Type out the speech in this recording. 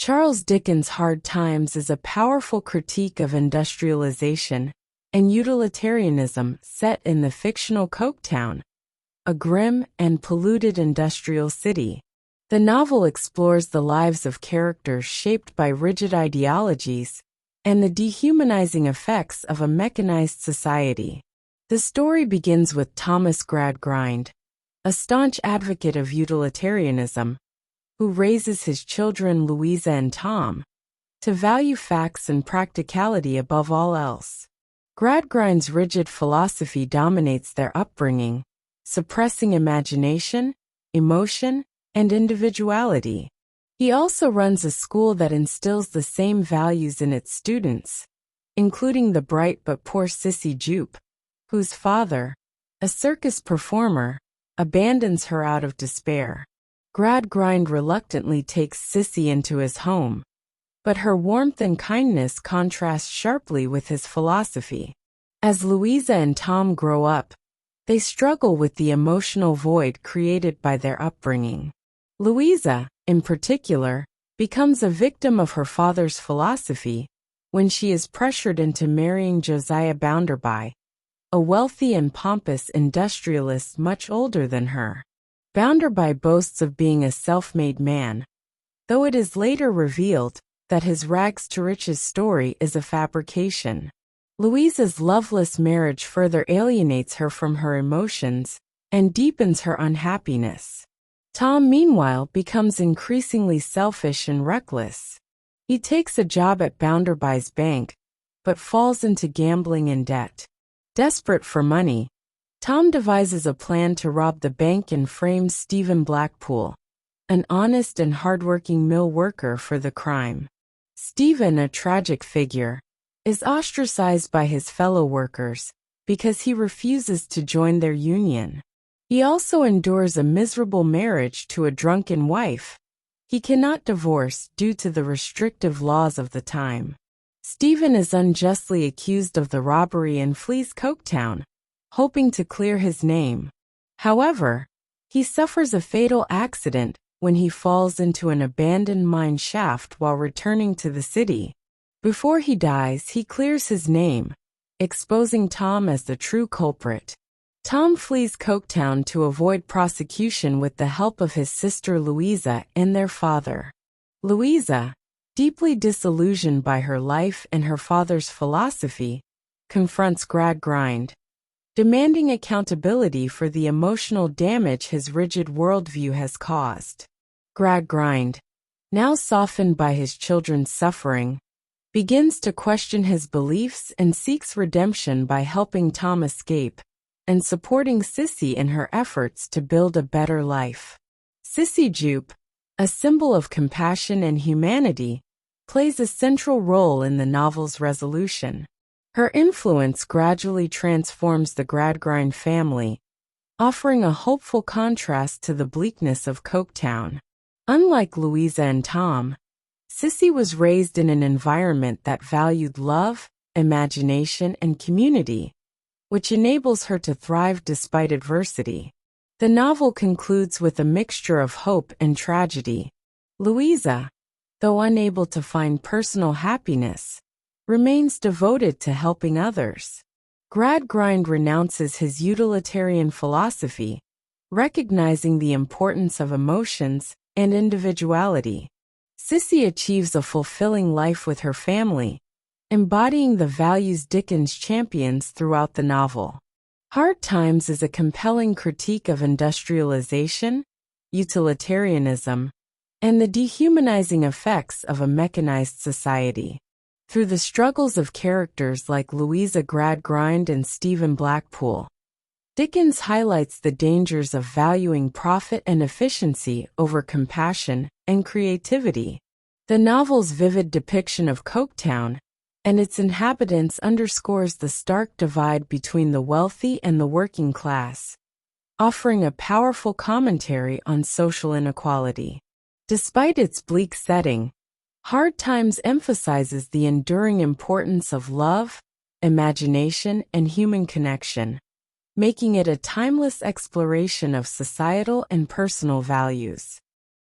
Charles Dickens' Hard Times is a powerful critique of industrialization and utilitarianism set in the fictional Coketown, a grim and polluted industrial city. The novel explores the lives of characters shaped by rigid ideologies and the dehumanizing effects of a mechanized society. The story begins with Thomas Gradgrind, a staunch advocate of utilitarianism, who raises his children Louisa and Tom to value facts and practicality above all else. Gradgrind's rigid philosophy dominates their upbringing, suppressing imagination, emotion, and individuality. He also runs a school that instills the same values in its students, including the bright but poor Sissy Jupe, whose father, a circus performer, abandons her out of despair. Gradgrind reluctantly takes Sissy into his home, but her warmth and kindness contrast sharply with his philosophy. As Louisa and Tom grow up, they struggle with the emotional void created by their upbringing. Louisa, in particular, becomes a victim of her father's philosophy when she is pressured into marrying Josiah Bounderby, a wealthy and pompous industrialist much older than her. Bounderby boasts of being a self-made man, though it is later revealed that his rags-to-riches story is a fabrication. Louisa's loveless marriage further alienates her from her emotions and deepens her unhappiness. Tom, meanwhile, becomes increasingly selfish and reckless. He takes a job at Bounderby's bank, but falls into gambling and debt. Desperate for money, Tom devises a plan to rob the bank and frames Stephen Blackpool, an honest and hardworking mill worker, for the crime. Stephen, a tragic figure, is ostracized by his fellow workers because he refuses to join their union. He also endures a miserable marriage to a drunken wife he cannot divorce due to the restrictive laws of the time. Stephen is unjustly accused of the robbery and flees Coketown, hoping to clear his name. However, he suffers a fatal accident when he falls into an abandoned mine shaft while returning to the city. Before he dies, he clears his name, exposing Tom as the true culprit. Tom flees Coketown to avoid prosecution with the help of his sister Louisa and their father. Louisa, deeply disillusioned by her life and her father's philosophy, confronts Gradgrind, demanding accountability for the emotional damage his rigid worldview has caused. Gradgrind, now softened by his children's suffering, begins to question his beliefs and seeks redemption by helping Tom escape and supporting Sissy in her efforts to build a better life. Sissy Jupe, a symbol of compassion and humanity, plays a central role in the novel's resolution. Her influence gradually transforms the Gradgrind family, offering a hopeful contrast to the bleakness of Coketown. Unlike Louisa and Tom, Sissy was raised in an environment that valued love, imagination, and community, which enables her to thrive despite adversity. The novel concludes with a mixture of hope and tragedy. Louisa, though unable to find personal happiness, remains devoted to helping others. Gradgrind renounces his utilitarian philosophy, recognizing the importance of emotions and individuality. Sissy achieves a fulfilling life with her family, embodying the values Dickens champions throughout the novel. Hard Times is a compelling critique of industrialization, utilitarianism, and the dehumanizing effects of a mechanized society. Through the struggles of characters like Louisa Gradgrind and Stephen Blackpool, Dickens highlights the dangers of valuing profit and efficiency over compassion and creativity. The novel's vivid depiction of Coketown and its inhabitants underscores the stark divide between the wealthy and the working class, offering a powerful commentary on social inequality. Despite its bleak setting, Hard Times emphasizes the enduring importance of love, imagination, and human connection, making it a timeless exploration of societal and personal values.